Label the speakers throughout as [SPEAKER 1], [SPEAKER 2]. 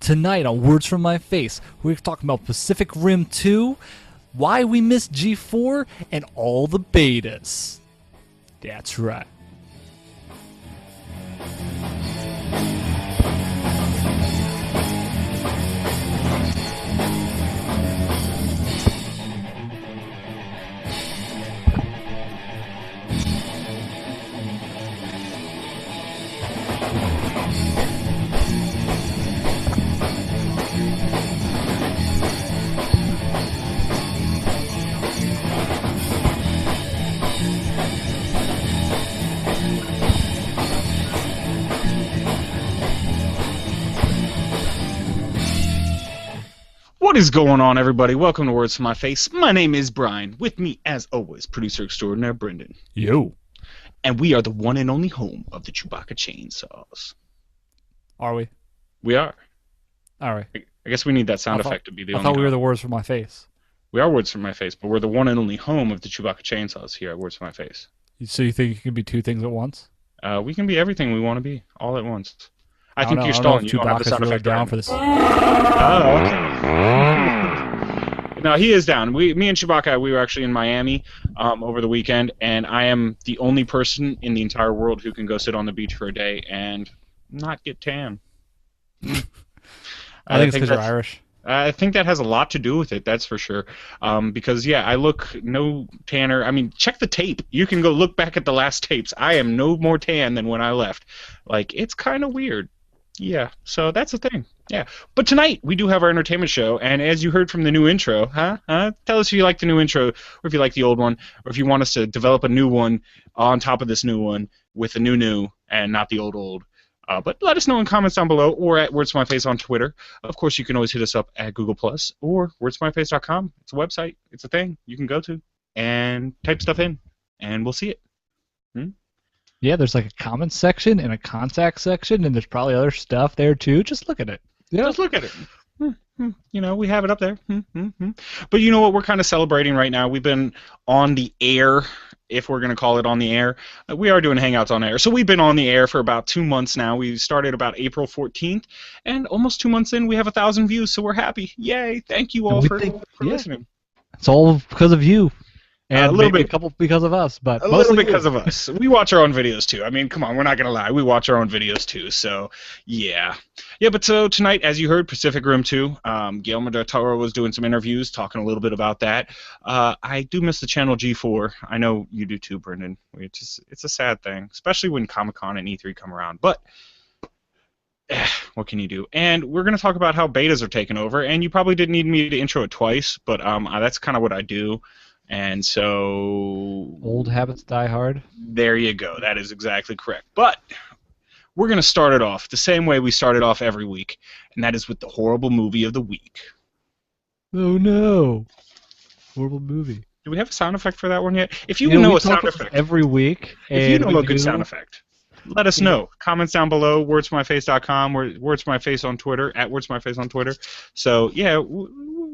[SPEAKER 1] Tonight on Words From My Face, we're talking about Pacific Rim 2, why we missed G4, and all the betas. That's right.
[SPEAKER 2] What is going on, everybody? Welcome to Words From My Face. My name is Brian. With me, as always, producer extraordinaire Brendan.
[SPEAKER 1] Yo.
[SPEAKER 2] And we are the one and only home of the Chewbacca chainsaws.
[SPEAKER 1] Are we?
[SPEAKER 2] We are.
[SPEAKER 1] Alright.
[SPEAKER 2] I guess we need that sound effect to be the
[SPEAKER 1] I
[SPEAKER 2] only
[SPEAKER 1] thought we were
[SPEAKER 2] home.
[SPEAKER 1] the Words From My Face.
[SPEAKER 2] We are Words From My Face, but we're the one and only home of the Chewbacca chainsaws here at Words From My Face.
[SPEAKER 1] So you think you can be two things at once?
[SPEAKER 2] We can be everything we want to be, all at once. I
[SPEAKER 1] don't
[SPEAKER 2] think
[SPEAKER 1] know.
[SPEAKER 2] you're
[SPEAKER 1] I don't know
[SPEAKER 2] stalling.
[SPEAKER 1] if
[SPEAKER 2] You don't have the
[SPEAKER 1] Chewbacca's
[SPEAKER 2] sound
[SPEAKER 1] really
[SPEAKER 2] effect
[SPEAKER 1] down
[SPEAKER 2] right
[SPEAKER 1] for this.
[SPEAKER 2] Oh, okay. No, he is down. Me and Chewbacca, we were actually in Miami over the weekend, and I am the only person in the entire world who can go sit on the beach for a day and not get tan.
[SPEAKER 1] I think it's because you're Irish.
[SPEAKER 2] I think that has a lot to do with it, that's for sure. Because, yeah, I look no tanner. I mean, check the tape. You can go look back at the last tapes. I am no more tan than when I left. Like, it's kind of weird. Yeah, so that's the thing. Yeah. But tonight, we do have our entertainment show, and as you heard from the new intro, tell us if you like the new intro, or if you like the old one, or if you want us to develop a new one on top of this new one with a new, and not the old. But let us know in comments down below, or at Words to My Face on Twitter. Of course, you can always hit us up at Google+, or wordstomyface.com. It's a website. It's a thing you can go to and type stuff in, and we'll see it.
[SPEAKER 1] Yeah, there's like a comments section and a contact section, and there's probably other stuff there too. Just look at it.
[SPEAKER 2] Yeah. Just look at it. You know, we have it up there. But you know what? We're kind of celebrating right now. We've been on the air, if we're going to call it on the air. We are doing Hangouts on air. So we've been on the air for about 2 months now. We started about April 14th, and almost 2 months in, we have 1,000 views, so we're happy. Yay. Thank you all for listening.
[SPEAKER 1] It's all because of you. And
[SPEAKER 2] a little bit,
[SPEAKER 1] a couple because of us, but
[SPEAKER 2] a little bit because of us. We watch our own videos too. I mean, come on, we're not gonna lie. We watch our own videos too. So, yeah. But so tonight, as you heard, Pacific Rim 2. Guillermo del Toro was doing some interviews, talking a little bit about that. I do miss the channel G4. I know you do too, Brendan. It's a sad thing, especially when Comic-Con and E3 come around. But what can you do? And we're going to talk about how betas are taking over. And you probably didn't need me to intro it twice, but that's kind of what I do. And so...
[SPEAKER 1] Old habits die hard?
[SPEAKER 2] There you go. That is exactly correct. But we're going to start it off the same way we start it off every week, and that is with the horrible movie of the week.
[SPEAKER 1] Oh, no. Horrible movie.
[SPEAKER 2] Do we have a sound effect for that one yet? If you know a sound effect...
[SPEAKER 1] every week.
[SPEAKER 2] If you know a good sound effect, let us know. Comments down below, wordstomyface.com, or wordstomyface on Twitter, at wordstomyface on Twitter. So, yeah...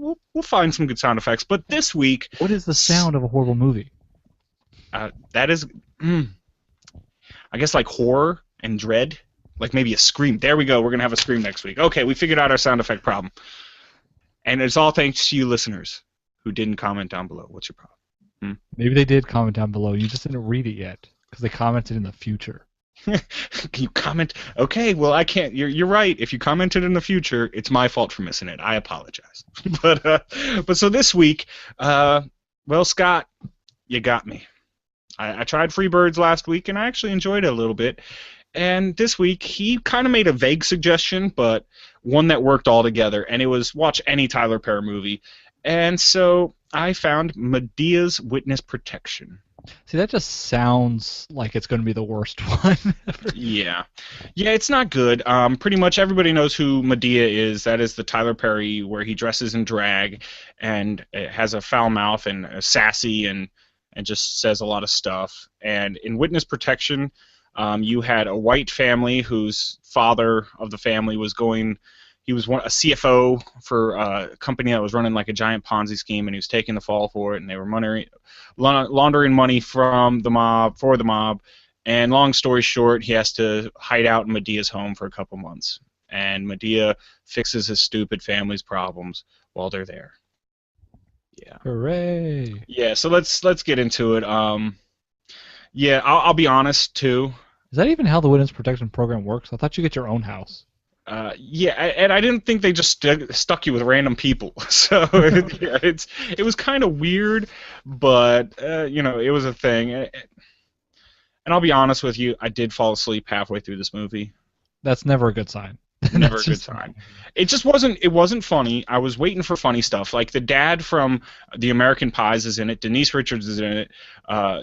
[SPEAKER 2] We'll find some good sound effects, but this week...
[SPEAKER 1] What is the sound of a horrible movie?
[SPEAKER 2] That is... I guess like horror and dread. Like maybe a scream. There we go. We're going to have a scream next week. Okay, we figured out our sound effect problem. And it's all thanks to you listeners who didn't comment down below. What's your problem?
[SPEAKER 1] Maybe they did comment down below. You just didn't read it yet because they commented in the future.
[SPEAKER 2] Can you comment? Okay, well, I can't. You're right. If you commented in the future, it's my fault for missing it. I apologize. But so this week, well, Scott, you got me. I tried Freebirds last week, and I actually enjoyed it a little bit. And this week, he kind of made a vague suggestion, but one that worked all together, and it was watch any Tyler Perry movie. And so I found Medea's Witness Protection.
[SPEAKER 1] See, that just sounds like it's going to be the worst one ever.
[SPEAKER 2] Yeah, it's not good. Pretty much everybody knows who Medea is. That is the Tyler Perry where he dresses in drag and has a foul mouth and sassy and just says a lot of stuff. And in Witness Protection, you had a white family whose father of the family was he was a CFO for a company that was running like a giant Ponzi scheme, and he was taking the fall for it, and they were laundering money from the mob, for the mob, and long story short, he has to hide out in Medea's home for a couple months. and Medea fixes his stupid family's problems while they're there. Yeah.
[SPEAKER 1] Hooray!
[SPEAKER 2] Yeah, so let's get into it. Yeah, I'll be honest too.
[SPEAKER 1] Is that even how the Witness Protection Program works? I thought you get your own house.
[SPEAKER 2] Yeah, and I didn't think they just stuck you with random people. So yeah, it was kind of weird, but you know, it was a thing. And I'll be honest with you, I did fall asleep halfway through this movie.
[SPEAKER 1] That's never a good sign.
[SPEAKER 2] Never
[SPEAKER 1] That's
[SPEAKER 2] a good
[SPEAKER 1] just-
[SPEAKER 2] sign. It just wasn't. It wasn't funny. I was waiting for funny stuff. Like the dad from The American Pies is in it. Denise Richards is in it.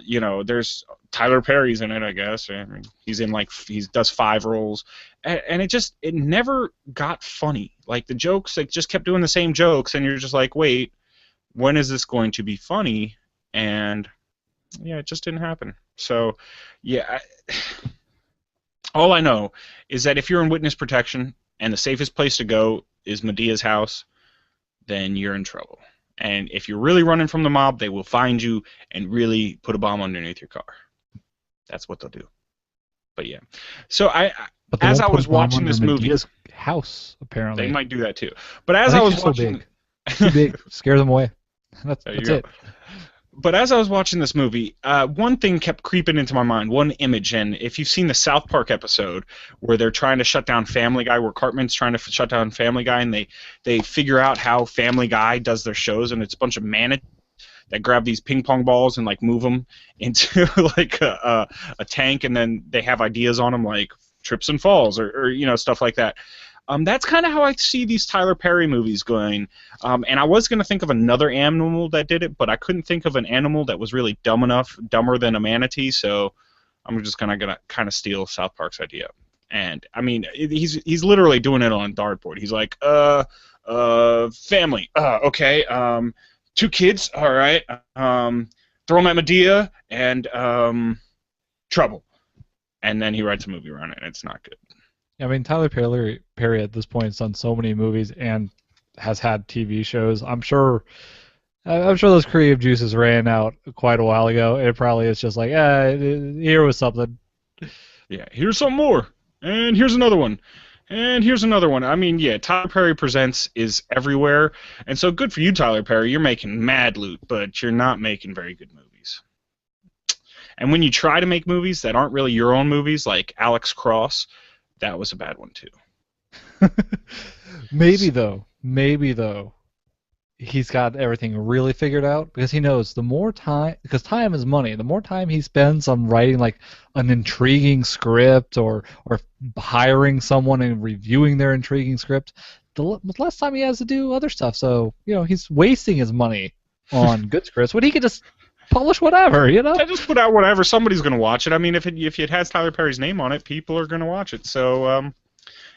[SPEAKER 2] You know, there's Tyler Perry's in it. I guess I mean, he's in like he does 5 roles, and it never got funny. Like the jokes, like just kept doing the same jokes, and you're just like, wait, when is this going to be funny? And yeah, it just didn't happen. So yeah. All I know is that if you're in witness protection and the safest place to go is Medea's house, then you're in trouble. And if you're really running from the mob, they will find you and really put a bomb underneath your car. That's what they'll do. But yeah. So
[SPEAKER 1] But they
[SPEAKER 2] as
[SPEAKER 1] won't
[SPEAKER 2] I
[SPEAKER 1] put
[SPEAKER 2] was
[SPEAKER 1] a bomb
[SPEAKER 2] watching
[SPEAKER 1] under
[SPEAKER 2] this movie,
[SPEAKER 1] Medea's house, apparently.
[SPEAKER 2] they might do that too. But as
[SPEAKER 1] I
[SPEAKER 2] I
[SPEAKER 1] think
[SPEAKER 2] was
[SPEAKER 1] she's so
[SPEAKER 2] watching,
[SPEAKER 1] big. Too big. Scare them away. That's
[SPEAKER 2] There you
[SPEAKER 1] it.
[SPEAKER 2] go. But as I was watching this movie, one thing kept creeping into my mind, one image, and if you've seen the South Park episode where they're trying to shut down Family Guy, where Cartman's trying to shut down Family Guy, and they figure out how Family Guy does their shows, and it's a bunch of manatees that grab these ping pong balls and like move them into like a tank, and then they have ideas on them like trips and falls or you know, stuff like that. That's kind of how I see these Tyler Perry movies going. And I was going to think of another animal that did it, but I couldn't think of an animal that was really dumber than a manatee, so I'm just gonna kind of steal South Park's idea. And, I mean, he's literally doing it on a dartboard. He's like, family, okay, 2 kids, all right, throw 'em at Medea, and, trouble. And then he writes a movie around it, and it's not good.
[SPEAKER 1] I mean, Tyler Perry at this point has done so many movies and has had TV shows. I'm sure those creative juices ran out quite a while ago. It probably is just like, here was something.
[SPEAKER 2] Yeah, here's some more, and here's another one, and here's another one. I mean, yeah, Tyler Perry Presents is everywhere, and so good for you, Tyler Perry. You're making mad loot, but you're not making very good movies. And when you try to make movies that aren't really your own movies, like Alex Cross, that was a bad one too.
[SPEAKER 1] Maybe though, he's got everything really figured out because he knows the more time, because time is money. The more time he spends on writing like an intriguing script or hiring someone and reviewing their intriguing script, the less time he has to do other stuff. So you know he's wasting his money on good scripts when he could just publish whatever, you know.
[SPEAKER 2] I just put out whatever. Somebody's going to watch it. I mean, if it has Tyler Perry's name on it, people are going to watch it. So,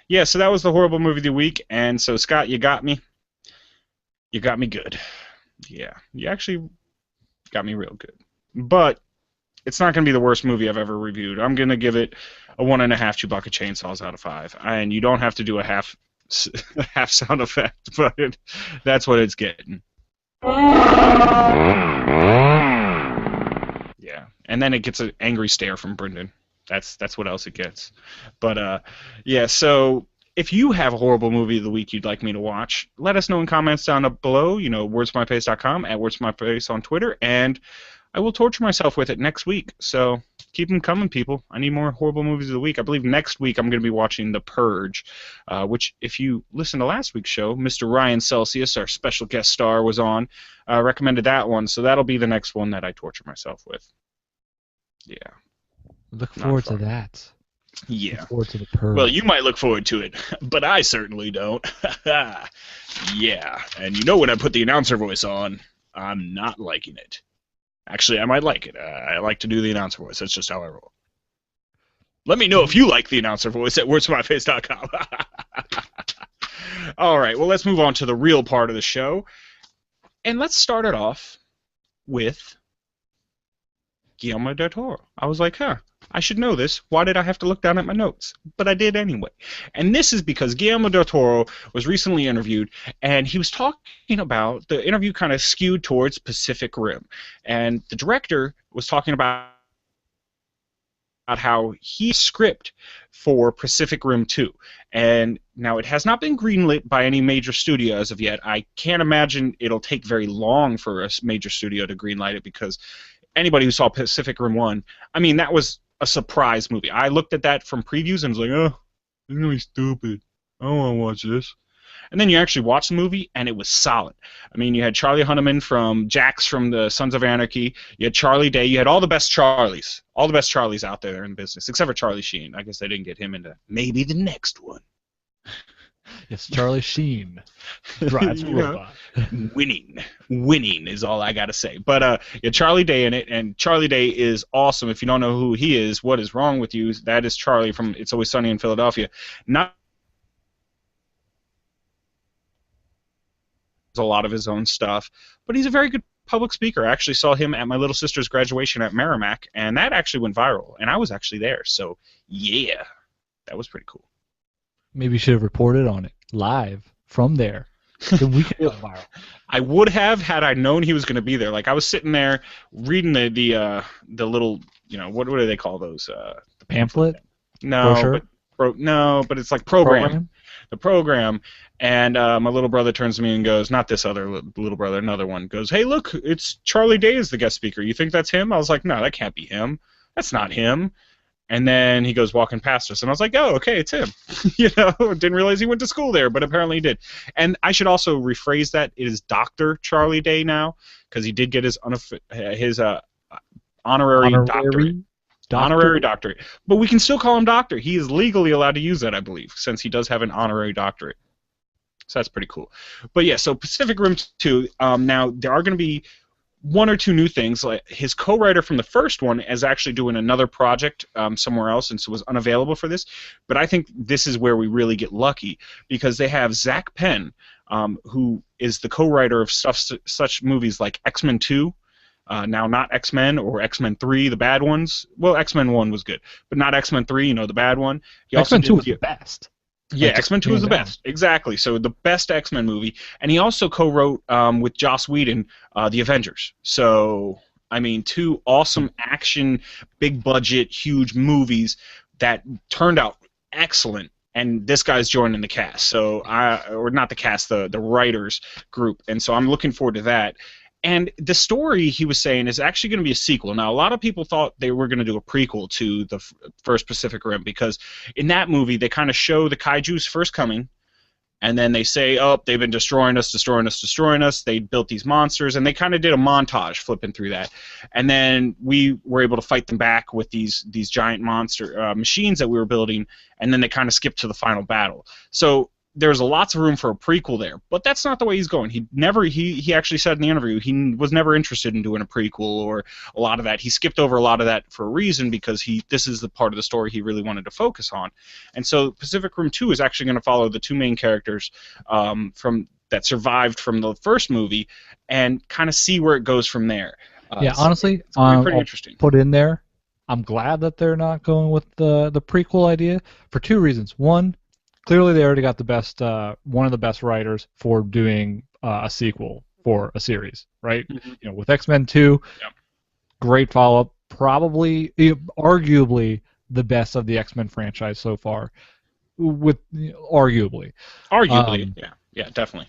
[SPEAKER 2] yeah, so that was the horrible movie of the week. And so, Scott, you got me. You got me good. Yeah, you actually got me real good. But it's not going to be the worst movie I've ever reviewed. I'm going to give it a 1.5 Chewbacca chainsaws out of 5. And you don't have to do a half sound effect, but that's what it's getting. Yeah, and then it gets an angry stare from Brendan. That's what else it gets. But yeah, so if you have a horrible movie of the week you'd like me to watch, let us know in comments down below. You know, wordsmyface.com, at wordsmyface on Twitter, and I will torture myself with it next week. So keep them coming, people. I need more horrible movies of the week. I believe next week I'm going to be watching The Purge, which, if you listen to last week's show, Mr. Ryan Celsius, our special guest star, was on, recommended that one. So that'll be the next one that I torture myself with. Yeah.
[SPEAKER 1] Look forward to that.
[SPEAKER 2] Yeah.
[SPEAKER 1] Look forward to The Purge.
[SPEAKER 2] Well, you might look forward to it, but I certainly don't. Yeah. And you know when I put the announcer voice on, I'm not liking it. Actually, I might like it. I like to do the announcer voice. That's just how I roll. Let me know if you like the announcer voice at wordsmyface.com. All right, well, let's move on to the real part of the show. And let's start it off with Guillermo del Toro. I was like, I should know this. Why did I have to look down at my notes? But I did anyway. And this is because Guillermo del Toro was recently interviewed, and he was talking about, the interview kind of skewed towards Pacific Rim. And the director was talking about how he script for Pacific Rim 2. And now it has not been greenlit by any major studio as of yet. I can't imagine it'll take very long for a major studio to greenlight it, because anybody who saw Pacific Rim 1, I mean, that was a surprise movie. I looked at that from previews and was like, oh, it's really stupid. I don't want to watch this. And then you actually watch the movie, and it was solid. I mean, you had Charlie Hunnam from Jax from the Sons of Anarchy. You had Charlie Day. You had all the best Charlies. All the best Charlies out there in business, except for Charlie Sheen. I guess they didn't get him into maybe the next one.
[SPEAKER 1] Yes, Charlie Sheen drives a robot.
[SPEAKER 2] Winning is all I gotta say. But yeah, Charlie Day in it, and Charlie Day is awesome. If you don't know who he is, what is wrong with you? That is Charlie from It's Always Sunny in Philadelphia. Not a lot of his own stuff, but he's a very good public speaker. I actually saw him at my little sister's graduation at Merrimack, and that actually went viral, and I was actually there. So yeah, that was pretty cool.
[SPEAKER 1] Maybe you should have reported on it live from there. Then we could go viral.
[SPEAKER 2] I would have, had I known he was going to be there. Like, I was sitting there reading the little, what do they call those?
[SPEAKER 1] The pamphlet?
[SPEAKER 2] No, but it's like program. The program. And my little brother turns to me and goes, not this other little brother, another one, goes, hey, look, it's Charlie Day is the guest speaker. You think that's him? I was like, no, that can't be him. That's not him. And then he goes walking past us, and I was like, oh, okay, it's him. Didn't realize he went to school there, but apparently he did. And I should also rephrase that. It is Dr. Charlie Day now, because he did get his honorary doctorate. Honorary doctorate. But we can still call him doctor. He is legally allowed to use that, I believe, since he does have an honorary doctorate. So that's pretty cool. But yeah, so Pacific Rim 2, now there are going to be one or two new things. Like, his co-writer from the first one is actually doing another project somewhere else, and so was unavailable for this. But I think this is where we really get lucky, because they have Zach Penn, who is the co-writer of such movies like X-Men 2, now not X-Men, or X-Men 3, the bad ones. Well, X-Men 1 was good, but not X-Men 3, the bad one.
[SPEAKER 1] X-Men 2 was the best.
[SPEAKER 2] Yeah, X-Men 2 is the best. Exactly. So the best X-Men movie. And he also co-wrote with Joss Whedon The Avengers. So, I mean, two awesome action, big budget, huge movies that turned out excellent. And this guy's joining the cast. So, or not the cast, the writers group. And so I'm looking forward to that. And the story, he was saying, is actually going to be a sequel. Now, a lot of people thought they were going to do a prequel to the first Pacific Rim, because in that movie, they kind of show the kaiju's first coming, and then they say, oh, they've been destroying us. They built these monsters, and they kind of did a montage flipping through that. And then we were able to fight them back with these giant monster machines that we were building, and then they kind of skipped to the final battle. So there's lots of room for a prequel there, but that's not the way he's going. He actually said in the interview he was never interested in doing a prequel or a lot of that. He skipped over a lot of that for a reason, because this is the part of the story he really wanted to focus on. And so Pacific Rim 2 is actually going to follow the two main characters from that survived from the first movie, and kind of see where it goes from there.
[SPEAKER 1] Yeah, so honestly,
[SPEAKER 2] it's pretty interesting.
[SPEAKER 1] Put in there, I'm glad that they're not going with the prequel idea for two reasons. One, clearly, they already got the best, one of the best writers for doing a sequel for a series, right?
[SPEAKER 2] Mm-hmm.
[SPEAKER 1] With X-Men 2,
[SPEAKER 2] yep.
[SPEAKER 1] Great follow-up, probably, arguably the best of the X-Men franchise so far. Arguably,
[SPEAKER 2] yeah, definitely.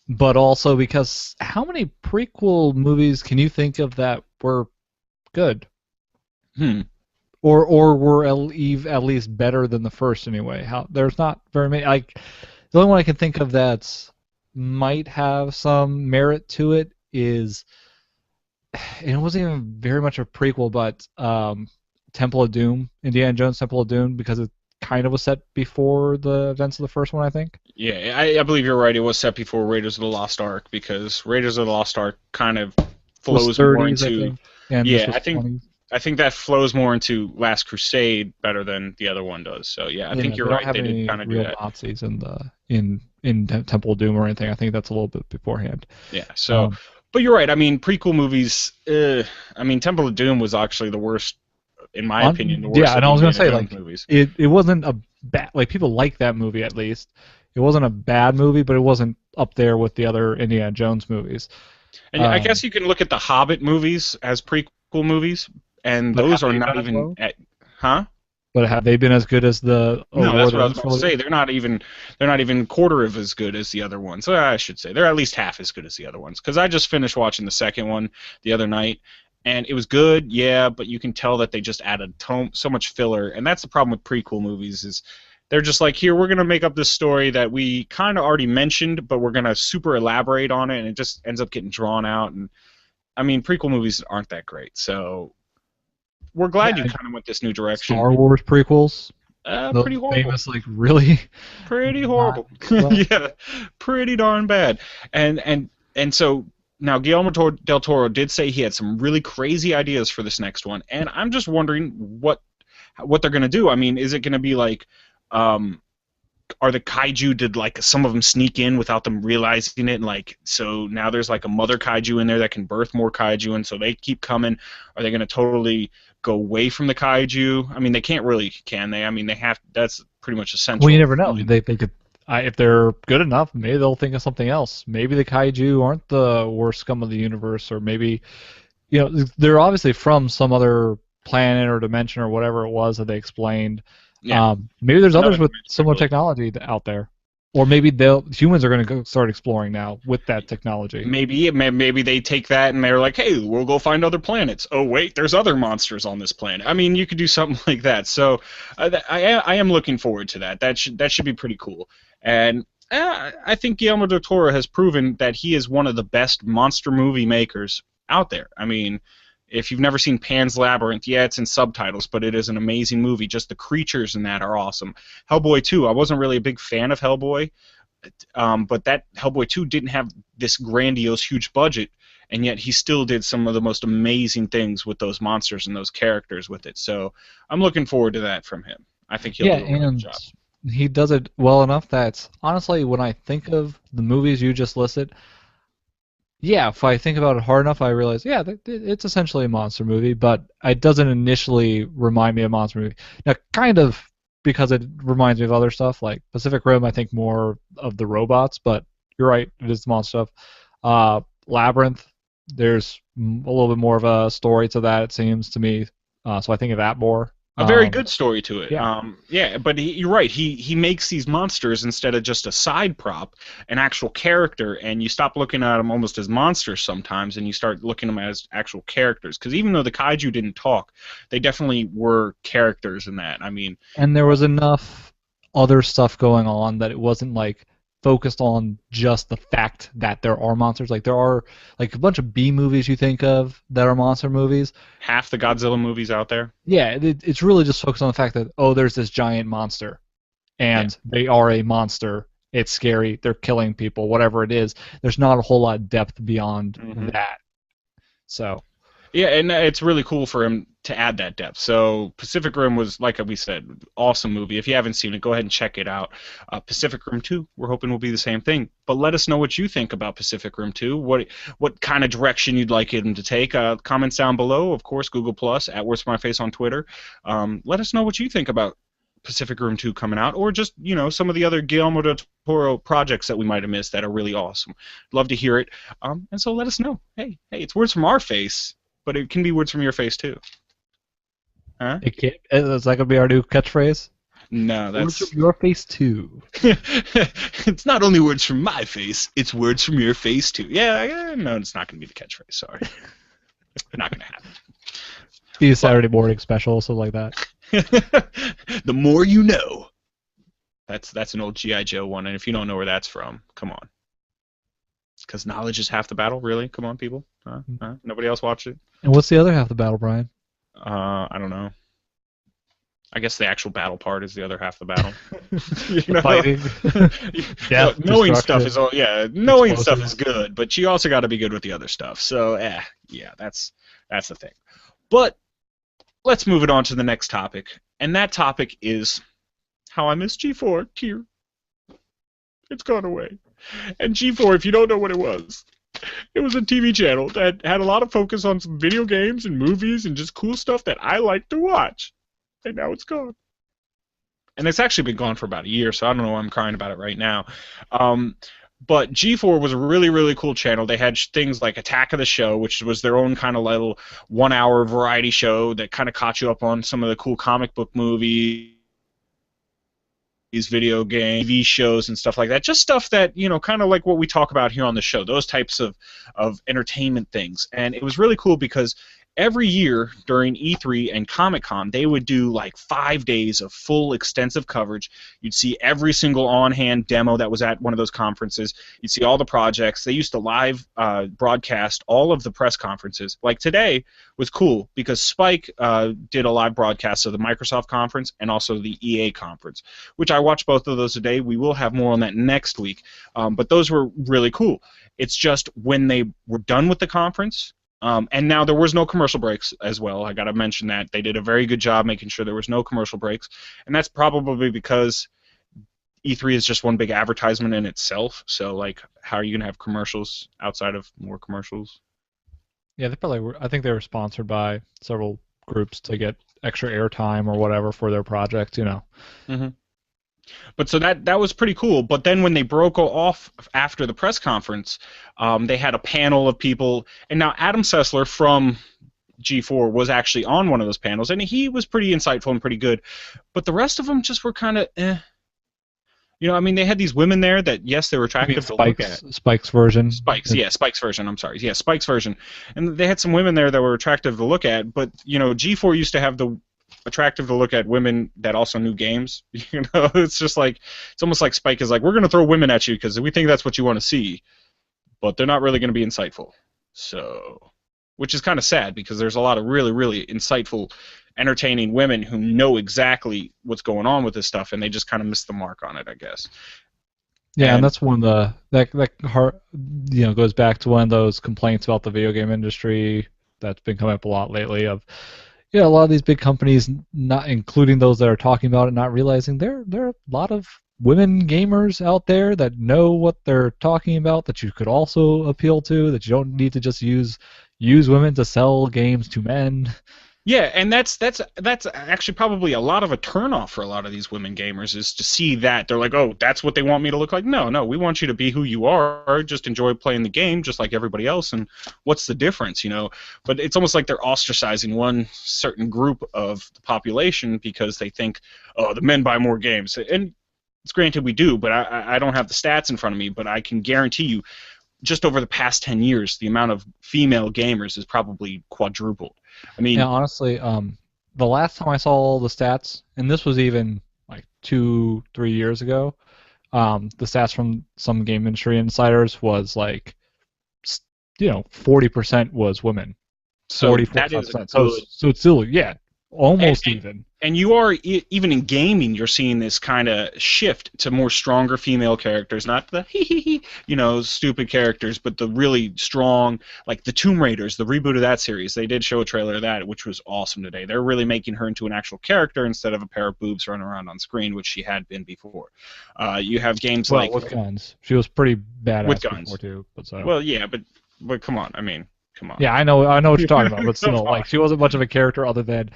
[SPEAKER 1] But also because how many prequel movies can you think of that were good? Or were at least better than the first anyway? There's not very many. The only one I can think of that might have some merit to it is, and it wasn't even very much a prequel, but Temple of Doom, Indiana Jones Temple of Doom, because it kind of was set before the events of the first one, I think.
[SPEAKER 2] Yeah, I believe you're right. It was set before Raiders of the Lost Ark, because Raiders of the Lost Ark kind of flows 30s, more into. I think that flows more into Last Crusade better than the other one does. So yeah, I think you're right. They did kind of do that.
[SPEAKER 1] Nazis in Temple of Doom or anything. I think that's a little bit beforehand.
[SPEAKER 2] Yeah. So, but you're right. I mean, prequel movies. I mean, Temple of Doom was actually the worst, in my opinion. The worst.
[SPEAKER 1] Yeah, and I was gonna say
[SPEAKER 2] movies.
[SPEAKER 1] It wasn't a bad. People like that movie at least. It wasn't a bad movie, but it wasn't up there with the other Indiana Jones movies.
[SPEAKER 2] And I guess you can look at the Hobbit movies as prequel movies. and
[SPEAKER 1] But have
[SPEAKER 2] those are
[SPEAKER 1] they
[SPEAKER 2] not
[SPEAKER 1] been as
[SPEAKER 2] even
[SPEAKER 1] well?
[SPEAKER 2] at, huh?
[SPEAKER 1] But have they been as good as the
[SPEAKER 2] No,
[SPEAKER 1] War of
[SPEAKER 2] that's
[SPEAKER 1] the
[SPEAKER 2] what I was
[SPEAKER 1] Rings
[SPEAKER 2] about to
[SPEAKER 1] trilogy?
[SPEAKER 2] say. They're not even quarter of as good as the other ones. I should say they're at least half as good as the other ones. Because I just finished watching the second one the other night, and it was good, yeah, but you can tell that they just added so much filler, and that's the problem with prequel movies is they're just like, here, we're gonna make up this story that we kind of already mentioned, but we're gonna super elaborate on it, and it just ends up getting drawn out. And I mean, prequel movies aren't that great, so we're glad you
[SPEAKER 1] Yeah,
[SPEAKER 2] kind of went this new direction.
[SPEAKER 1] Star Wars prequels,
[SPEAKER 2] Pretty
[SPEAKER 1] those
[SPEAKER 2] horrible.
[SPEAKER 1] famous, like, really
[SPEAKER 2] Pretty
[SPEAKER 1] not
[SPEAKER 2] horrible.
[SPEAKER 1] well.
[SPEAKER 2] Yeah, pretty darn bad. And so now Guillermo del Toro did say he had some really crazy ideas for this next one, and I'm just wondering what they're gonna do. I mean, is it gonna be like, um, are the kaiju, did like some of them sneak in without them realizing it, and like so now there's like a mother kaiju in there that can birth more kaiju, and so they keep coming? Are they gonna totally go away from the kaiju? I mean, they can't really, can they? I mean, they have. That's pretty much
[SPEAKER 1] Well, you
[SPEAKER 2] essential.
[SPEAKER 1] never know. They could, if they're good enough, maybe they'll think of something else. Maybe the kaiju aren't the worst scum of the universe, or maybe they're obviously from some other planet or dimension or whatever it was that they explained.
[SPEAKER 2] Yeah,
[SPEAKER 1] Maybe there's
[SPEAKER 2] another
[SPEAKER 1] others with
[SPEAKER 2] dimension, I
[SPEAKER 1] similar
[SPEAKER 2] believe.
[SPEAKER 1] technology out there, or maybe humans are going to go start exploring now with that technology.
[SPEAKER 2] Maybe they take that and they're like, hey, we'll go find other planets. Oh wait, there's other monsters on this planet. I mean, you could do something like that. So I am looking forward to that. That should be pretty cool. And I think Guillermo del Toro has proven that he is one of the best monster movie makers out there. I mean, if you've never seen Pan's Labyrinth, yeah, it's in subtitles, but it is an amazing movie. Just the creatures in that are awesome. Hellboy 2, I wasn't really a big fan of Hellboy, but that Hellboy 2 didn't have this grandiose, huge budget, and yet he still did some of the most amazing things with those monsters and those characters with it. So I'm looking forward to that from him. I think he'll
[SPEAKER 1] Yeah,
[SPEAKER 2] do a really good
[SPEAKER 1] and
[SPEAKER 2] job.
[SPEAKER 1] he does it well enough that honestly, when I think of the movies you just listed, yeah, if I think about it hard enough, I realize, yeah, it's essentially a monster movie, but it doesn't initially remind me of a monster movie. Now, kind of because it reminds me of other stuff, like Pacific Rim, I think more of the robots, but you're right, it is the monster stuff. Labyrinth, there's a little bit more of a story to that, it seems to me, so I think of that more.
[SPEAKER 2] A very good story to it.
[SPEAKER 1] Yeah.
[SPEAKER 2] Yeah, but you're right. He makes these monsters instead of just a side prop, an actual character, and you stop looking at them almost as monsters sometimes, and you start looking at them as actual characters. Because even though the kaiju didn't talk, they definitely were characters in that. I mean,
[SPEAKER 1] And there was enough other stuff going on that it wasn't like focused on just the fact that there are monsters. Like there are like a bunch of B movies you think of that are monster movies.
[SPEAKER 2] half the Godzilla movies out there.
[SPEAKER 1] Yeah, it's really just focused on the fact that there's this giant monster,
[SPEAKER 2] Yeah.
[SPEAKER 1] and they are a monster. It's scary. They're killing people. Whatever it is, there's not a whole lot of depth beyond
[SPEAKER 2] Hmm.
[SPEAKER 1] that. So
[SPEAKER 2] Yeah, and it's really cool for him to add that depth. So Pacific Rim was, like we said, awesome movie. If you haven't seen it, go ahead and check it out. Pacific Rim 2, we're hoping will be the same thing. But let us know what you think about Pacific Rim 2. What kind of direction you'd like him to take. Comments down below. Of course, Google Plus at Words for My Face on Twitter. Let us know what you think about Pacific Rim 2 coming out, or just some of the other Guillermo del Toro projects that we might have missed that are really awesome. Love to hear it. And so let us know. Hey, it's words from our face, but it can be words from your face too. Huh?
[SPEAKER 1] it can't. Is that gonna be our new catchphrase?
[SPEAKER 2] No,
[SPEAKER 1] Words
[SPEAKER 2] that's
[SPEAKER 1] from your face too.
[SPEAKER 2] it's not only words from my face, it's words from your face too. Yeah, no, it's not going to be the catchphrase. Sorry. Not going to happen.
[SPEAKER 1] Be a Saturday morning special, something like that.
[SPEAKER 2] The more you know. That's an old G.I. Joe one, and if you don't know where that's from, come on. Because knowledge is half the battle, really? Come on, people. Nobody else watched it?
[SPEAKER 1] And what's the other half of the battle, Brian?
[SPEAKER 2] I don't know. I guess the actual battle part is the other half of the battle.
[SPEAKER 1] Fighting. Death,
[SPEAKER 2] knowing stuff
[SPEAKER 1] destruction,
[SPEAKER 2] is knowing stuff
[SPEAKER 1] explosions.
[SPEAKER 2] is good, but you also got to be good with the other stuff. So yeah, that's the thing. But let's move it on to the next topic, and that topic is how I miss G4. Tear. It's gone away. And G4, if you don't know what it was a TV channel that had a lot of focus on some video games and movies and just cool stuff that I like to watch. And now it's gone. And it's actually been gone for about a year, so I don't know why I'm crying about it right now. But G4 was a really, really cool channel. They had things like Attack of the Show, which was their own kind of little 1 hour variety show that kind of caught you up on some of the cool comic book movies, video game TV shows and stuff like that. Just stuff that, kind of like what we talk about here on the show, those types of entertainment things. And it was really cool because every year during E3 and Comic-Con, they would do like 5 days of full extensive coverage. You'd see every single on-hand demo that was at one of those conferences. You'd see all the projects. They used to live broadcast all of the press conferences. Like today was cool because Spike did a live broadcast of the Microsoft conference and also the EA conference, which I watched both of those today. We will have more on that next week. But those were really cool. It's just when they were done with the conference, and now there was no commercial breaks as well. I got to mention that. They did a very good job making sure there was no commercial breaks. And that's probably because E3 is just one big advertisement in itself. So, like, how are you going to have commercials outside of more commercials?
[SPEAKER 1] Yeah, they probably were. I think they were sponsored by several groups to get extra airtime or whatever for their project,
[SPEAKER 2] Mm-hmm. But so that was pretty cool. But then when they broke off after the press conference, they had a panel of people. And now Adam Sessler from G4 was actually on one of those panels, and he was pretty insightful and pretty good. But the rest of them just were kind of eh. I mean, they had these women there that, yes, they were attractive to look at.
[SPEAKER 1] Spike's version.
[SPEAKER 2] Spike's version, I'm sorry. Yeah, Spike's version. And they had some women there that were attractive to look at, but, G4 used to have the attractive to look at women that also knew games. It's just like, it's almost like Spike is like, we're going to throw women at you because we think that's what you want to see, but they're not really going to be insightful. So, which is kind of sad because there's a lot of really, really insightful, entertaining women who know exactly what's going on with this stuff, and they just kind of missed the mark on it, I guess.
[SPEAKER 1] Yeah, and that's one of that goes back to one of those complaints about the video game industry that's been coming up a lot lately of, a lot of these big companies, not including those that are talking about it, not realizing there are a lot of women gamers out there that know what they're talking about, that you could also appeal to, that you don't need to just use women to sell games to men.
[SPEAKER 2] Yeah, and that's actually probably a lot of a turnoff for a lot of these women gamers is to see that they're like, oh, that's what they want me to look like. No, we want you to be who you are. Just enjoy playing the game, just like everybody else. And what's the difference, But it's almost like they're ostracizing one certain group of the population because they think, oh, the men buy more games. And it's granted we do, but I don't have the stats in front of me. But I can guarantee you, just over the past 10 years, the amount of female gamers is probably quadrupled. I mean,
[SPEAKER 1] yeah, honestly, the last time I saw all the stats, and this was even like 2-3 years ago, the stats from some game industry insiders was like, 40% was women.
[SPEAKER 2] So that is good.
[SPEAKER 1] So it's still, almost even.
[SPEAKER 2] And you are, even in gaming, you're seeing this kind of shift to more stronger female characters, not the stupid characters, but the really strong, like the Tomb Raiders, the reboot of that series. They did show a trailer of that, which was awesome today. They're really making her into an actual character instead of a pair of boobs running around on screen, which she had been before. You have games like...
[SPEAKER 1] with guns. She was pretty badass
[SPEAKER 2] with guns.
[SPEAKER 1] Before, too. But so.
[SPEAKER 2] Well, yeah, but come on. I mean, come on.
[SPEAKER 1] Yeah, I know what you're talking about, but still, like, she wasn't much of a character other than...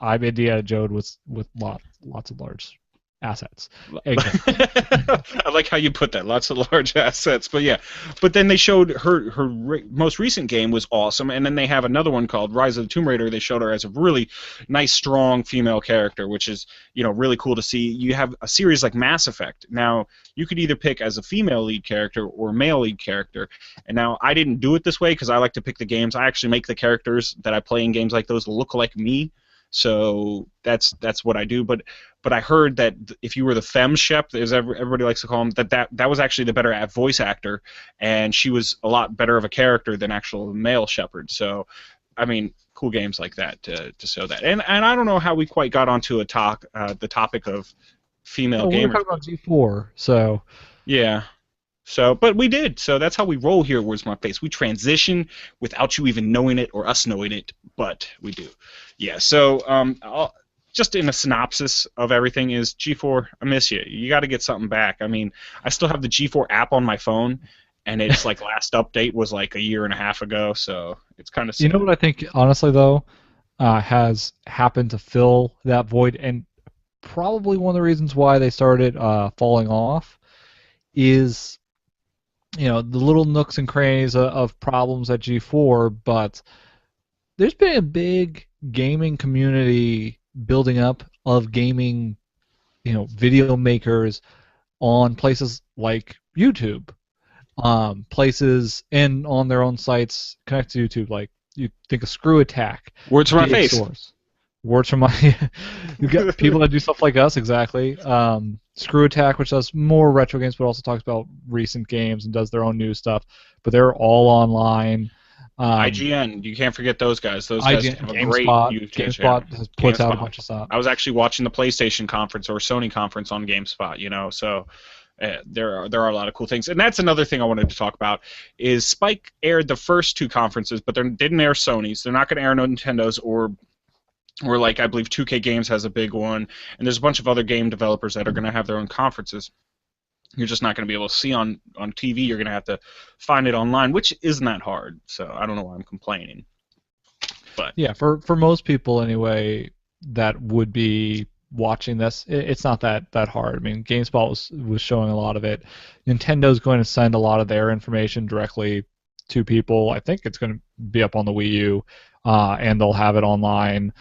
[SPEAKER 1] I'm Indiana Jones with lots of large assets.
[SPEAKER 2] I like how you put that. Lots of large assets, but yeah. But then they showed her most recent game was awesome, and then they have another one called Rise of the Tomb Raider. They showed her as a really nice, strong female character, which is really cool to see. You have a series like Mass Effect. Now you could either pick as a female lead character or a male lead character. And now I didn't do it this way because I like to pick the games. I actually make the characters that I play in games like those look like me. So that's what I do. But I heard that if you were the femme shep, as everybody likes to call them, that was actually the better voice actor, and she was a lot better of a character than actual male Shepard. So, I mean, cool games like that to show that. And I don't know how we quite got onto the topic of female gamers.
[SPEAKER 1] We were talking about G4, so
[SPEAKER 2] yeah. So, but we did. So that's how we roll here, Where's My Face? We transition without you even knowing it or us knowing it, but we do. Yeah, so just in a synopsis of everything is G4, I miss you. You got to get something back. I mean, I still have the G4 app on my phone, and it's like last update was like a year and a half ago, so it's kind of sad.
[SPEAKER 1] You know what I think, honestly, though, has happened to fill that void, and probably one of the reasons why they started falling off is the little nooks and crannies of problems at G4, but there's been a big gaming community building up of gaming, video makers on places like YouTube, places and on their own sites connected to YouTube. Like you think of Screw Attack,
[SPEAKER 2] Words from my
[SPEAKER 1] Big
[SPEAKER 2] face.
[SPEAKER 1] Source. Words from my. You got people that do stuff like us, exactly. Screw Attack, which does more retro games, but also talks about recent games and does their own new stuff. But they're all online.
[SPEAKER 2] IGN, you can't forget those guys. Those guys
[SPEAKER 1] IGN,
[SPEAKER 2] have a
[SPEAKER 1] GameSpot,
[SPEAKER 2] great
[SPEAKER 1] GameSpot puts out a
[SPEAKER 2] GameSpot.
[SPEAKER 1] bunch of stuff.
[SPEAKER 2] I was actually watching the PlayStation conference or Sony conference on GameSpot, so there are a lot of cool things. And that's another thing I wanted to talk about is Spike aired the first two conferences, but they didn't air Sony's. They're not going to air Nintendo's or like I believe 2K Games has a big one, and there's a bunch of other game developers that are going to have their own conferences. You're just not going to be able to see on TV. You're going to have to find it online, which isn't that hard. So I don't know why I'm complaining. But
[SPEAKER 1] yeah, for most people anyway, that would be watching this, it's not that hard. I mean, GameSpot was showing a lot of it. Nintendo's going to send a lot of their information directly to people. I think it's going to be up on the Wii U, and they'll have it online.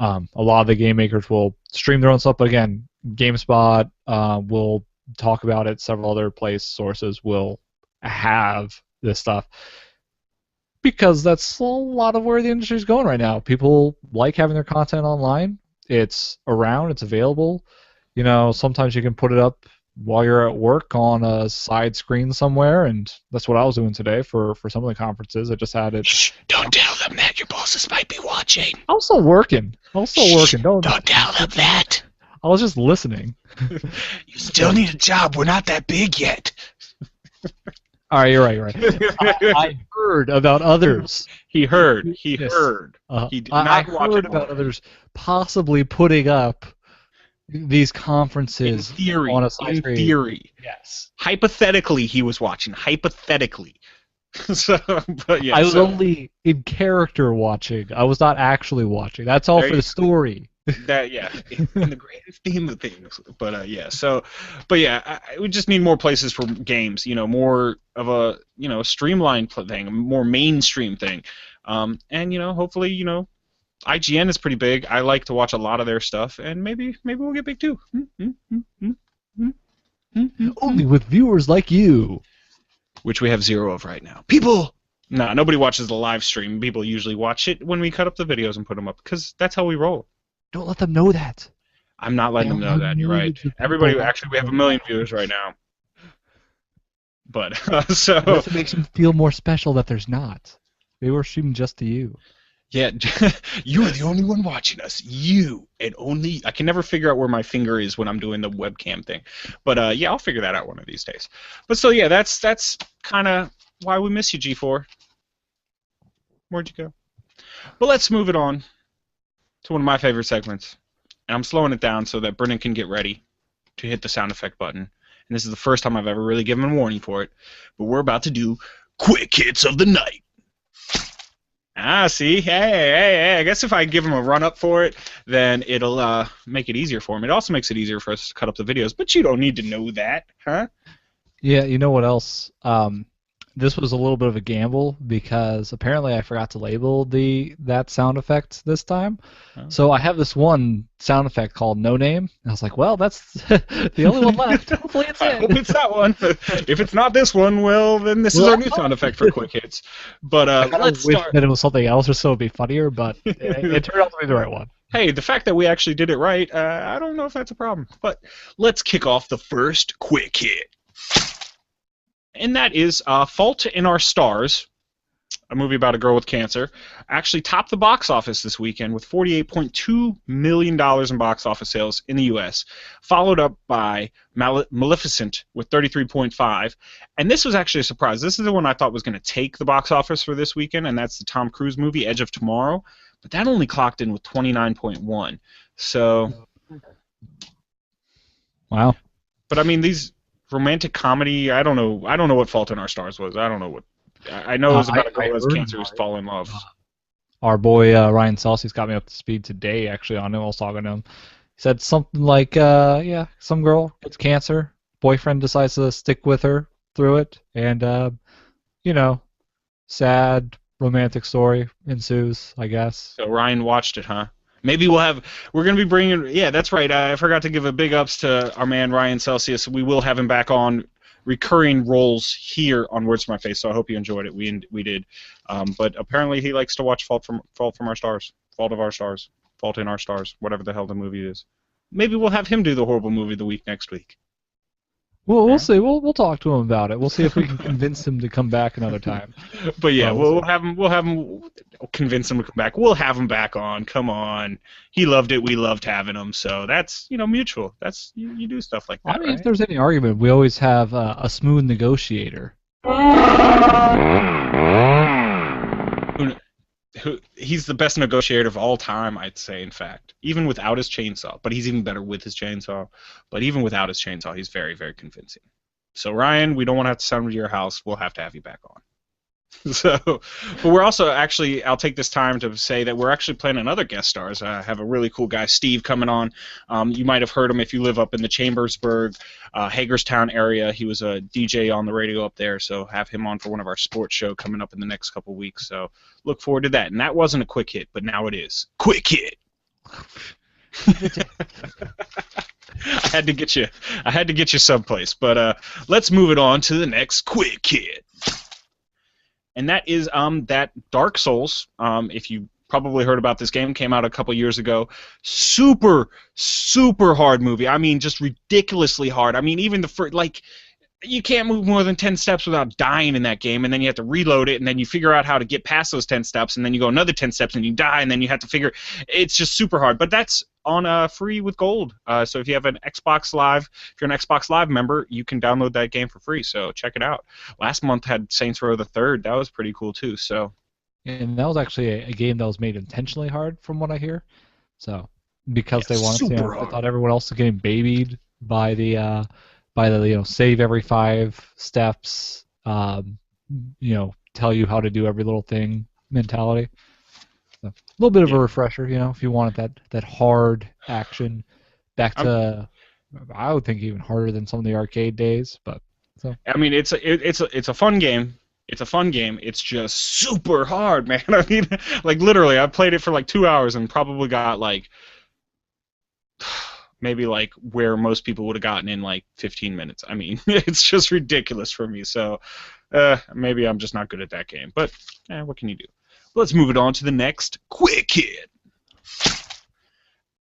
[SPEAKER 1] A lot of the game makers will stream their own stuff, but again, GameSpot will talk about it. Several other sources will have this stuff because that's a lot of where the industry is going right now. People like having their content online. It's around. It's available. Sometimes you can put it up while you're at work on a side screen somewhere, and that's what I was doing today for some of the conferences. I just had it.
[SPEAKER 2] Shh, don't tell them that. Your bosses might be watching.
[SPEAKER 1] I was still working. Don't
[SPEAKER 2] tell them that.
[SPEAKER 1] I was just listening.
[SPEAKER 2] You still need a job. We're not that big yet.
[SPEAKER 1] All right, you're right. I heard about others.
[SPEAKER 2] He heard. He
[SPEAKER 1] Yes.
[SPEAKER 2] heard. He did not
[SPEAKER 1] I
[SPEAKER 2] watch
[SPEAKER 1] heard
[SPEAKER 2] it.
[SPEAKER 1] about others possibly putting up these
[SPEAKER 2] In
[SPEAKER 1] conferences
[SPEAKER 2] theory.
[SPEAKER 1] on a side
[SPEAKER 2] In
[SPEAKER 1] screen.
[SPEAKER 2] theory.
[SPEAKER 1] Yes.
[SPEAKER 2] Hypothetically, he was watching. Hypothetically. So, but yeah.
[SPEAKER 1] I was only in character watching. I was not actually watching. That's all
[SPEAKER 2] There
[SPEAKER 1] for
[SPEAKER 2] you
[SPEAKER 1] the story.
[SPEAKER 2] That in the greatest theme of things, but yeah. So, but yeah, we just need more places for games. More of a streamlined thing, a more mainstream thing, and hopefully IGN is pretty big. I like to watch a lot of their stuff, and maybe we'll get big too.
[SPEAKER 1] Only with viewers like you.
[SPEAKER 2] Which we have 0 of right now. People. No, nobody watches the live stream. People usually watch it when we cut up the videos and put them up because that's how we roll.
[SPEAKER 1] Don't let them know that.
[SPEAKER 2] I'm not letting them know that. You're right. Everybody, actually, we have 1 million viewers right now. But so
[SPEAKER 1] Unless it makes them feel more special that there's not. Maybe we're streaming just to you.
[SPEAKER 2] yeah, you are the only one watching us. You and only. I can never figure out where my finger is when I'm doing the webcam thing. But yeah, I'll figure that out one of these days. But so yeah, that's kind of why we miss you, G4. Where'd you go? But let's move it on to one of my favorite segments. And I'm slowing it down so that Brennan can get ready to hit the sound effect button. And this is the first time I've ever really given a warning for it. But we're about to do Quick Hits of the Night. See? Hey, I guess if I give him a run-up for it, then it'll make it easier for him. It also makes it easier for us to cut up the videos. But you don't need to know that, huh?
[SPEAKER 1] Yeah, you know what else? This was a little bit of a gamble because apparently I forgot to label that sound effect this time.
[SPEAKER 2] Oh.
[SPEAKER 1] So I have this one sound effect called No Name. And I was like, well, that's the only one left. Hopefully it's
[SPEAKER 2] I
[SPEAKER 1] it.
[SPEAKER 2] hope it's that one. If it's not this one, well, then this is our new sound effect for Quick Hits. But
[SPEAKER 1] I kind
[SPEAKER 2] let's
[SPEAKER 1] of wish
[SPEAKER 2] start.
[SPEAKER 1] that it was something else or so it'd be funnier, but it turned out to be the right one.
[SPEAKER 2] Hey, the fact that we actually did it right, I don't know if that's a problem. But let's kick off the first Quick Hit. And that is Fault in Our Stars, a movie about a girl with cancer, actually topped the box office this weekend with $48.2 million in box office sales in the U.S., followed up by Maleficent with $33.5. And this was actually a surprise. This is the one I thought was going to take the box office for this weekend, and that's the Tom Cruise movie, Edge of Tomorrow. But that only clocked in with 29.1. So,
[SPEAKER 1] Wow.
[SPEAKER 2] but I mean, these romantic comedy, I don't know what Fault in Our Stars was. I don't know what. I know it was about a girl who has cancer who's fallen in love.
[SPEAKER 1] Our boy Ryan Celsius got me up to speed today, actually, on it. I was talking to him. He said something like, some girl gets cancer, boyfriend decides to stick with her, through it, and you know, sad romantic story ensues, I guess.
[SPEAKER 2] So Ryan watched it, huh? Maybe we're going to be bringing, yeah, that's right. I forgot to give a big ups to our man Ryan Celsius. We will have him back on recurring roles here on Words from My Face, so I hope you enjoyed it. We did. But apparently he likes to watch Fault from Our Stars, Fault of Our Stars, Fault in Our Stars, whatever the hell the movie is. Maybe we'll have him do the horrible movie of the week next week.
[SPEAKER 1] We'll
[SPEAKER 2] Yeah.
[SPEAKER 1] see. We'll talk to him about it. We'll see if we can convince him to come back another time.
[SPEAKER 2] But yeah,
[SPEAKER 1] We'll
[SPEAKER 2] we'll have him convince him to come back. We'll have him back on. Come on, he loved it. We loved having him. So that's mutual. That's you do stuff like that,
[SPEAKER 1] I mean,
[SPEAKER 2] right?
[SPEAKER 1] if there's any argument, we always have a smooth negotiator.
[SPEAKER 2] He's the best negotiator of all time, I'd say. In fact, even without his chainsaw, but he's even better with his chainsaw. But even without his chainsaw, he's very, very convincing. So Ryan, we don't want to have to send him to your house. We'll have to have you back on. So, but we're also actually, I'll take this time to say that we're actually planning other guest stars. I have a really cool guy, Steve, coming on. You might have heard him if you live up in the Chambersburg, Hagerstown area. He was a DJ on the radio up there, so have him on for one of our sports show coming up in the next couple weeks. So look forward to that. And that wasn't a quick hit, but now it is. Quick hit. I had to get you someplace. But let's move it on to the next quick hit. And that is that Dark Souls. If you probably heard about this game, came out a couple years ago. Super, super hard movie. I mean, just ridiculously hard. I mean, even the first, like, you can't move more than 10 steps without dying in that game, and then you have to reload it, and then you figure out how to get past those 10 steps, and then you go another 10 steps, and you die, and then you have to figure. It's just super hard. But that's on free with gold. So if you have an Xbox Live, if you're an Xbox Live member, you can download that game for free. So check it out. Last month had Saints Row the Third. That was pretty cool too. So
[SPEAKER 1] And that was actually a game that was made intentionally hard, from what I hear. So because
[SPEAKER 2] Yeah,
[SPEAKER 1] they wanted
[SPEAKER 2] super
[SPEAKER 1] to, they
[SPEAKER 2] hard.
[SPEAKER 1] thought everyone else was getting babied by the save every 5 steps, tell you how to do every little thing mentality. So, a little bit of a refresher, if you wanted that hard action, back to I would think even harder than some of the arcade days. But so
[SPEAKER 2] I mean, it's a fun game. It's a fun game. It's just super hard, man. I mean, like literally, I played it for like 2 hours and probably got like maybe like where most people would have gotten in like 15 minutes. I mean, it's just ridiculous for me. So maybe I'm just not good at that game. But what can you do? Let's move it on to the next quick hit.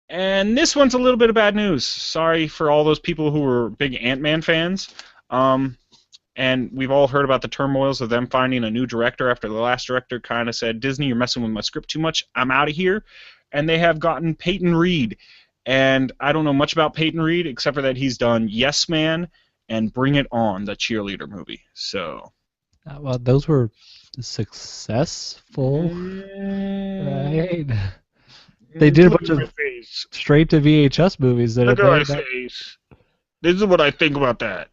[SPEAKER 2] And this one's a little bit of bad news. Sorry for all those people who were big Ant-Man fans. And we've all heard about the turmoils of them finding a new director after the last director kind of said, Disney, you're messing with my script too much. I'm out of here. And they have gotten Peyton Reed. And I don't know much about Peyton Reed except for that he's done Yes Man and Bring It On, the cheerleader movie. So,
[SPEAKER 1] well, those were successful, right? They did a bunch of straight to VHS movies that
[SPEAKER 2] Look at my
[SPEAKER 1] have
[SPEAKER 2] face. This is what I think about that.